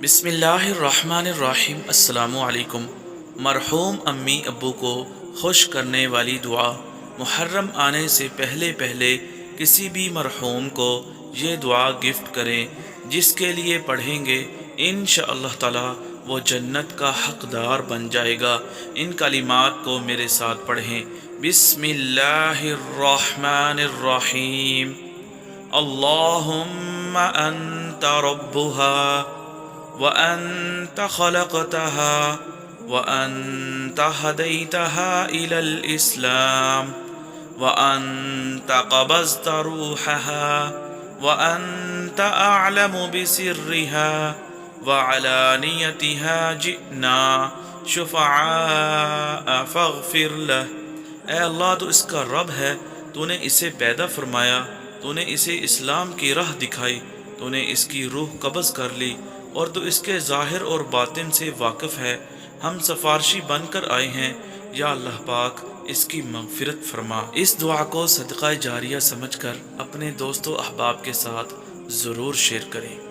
बिस्मिल्लाहिर्रहमानिर्रहीम। अस्सलामु अलैकुम। मरहूम अम्मी अब्बू को खुश करने वाली दुआ। मुहर्रम आने से पहले पहले किसी भी मरहूम को ये दुआ गिफ्ट करें, जिसके लिए पढ़ेंगे इंशाअल्लाह ताला वो जन्नत का हकदार बन जाएगा। इन कलिमात को मेरे साथ पढ़ें। बिस्मिल्लाहिर्रहमानिर्रहीम। अल्लाहुम्मा अंता रब्बुहा व अंत खलक़तहा व अंत हदैतहा इलल इस्लाम व अंत क़बज़्त रूहहा व अंत अअलमु बिसिर्रिहा व अलानियतिहा जिना शुफ़आअ फ़ग़फ़िर लह। ए अल्लाह, तो इसका रब है, तूने इसे पैदा फरमाया, तूने इसे इस्लाम की राह दिखाई, तूने इसकी रूह कब्ज़ कर ली और तू इसके ज़ाहिर और बातिन से वाकिफ़ है। हम सफ़ारशी बनकर आए हैं, या अल्लाह पाक इसकी मग़फ़िरत फरमा। इस दुआ को सदक़ा जारिया समझकर अपने दोस्तों अहबाब के साथ ज़रूर शेयर करें।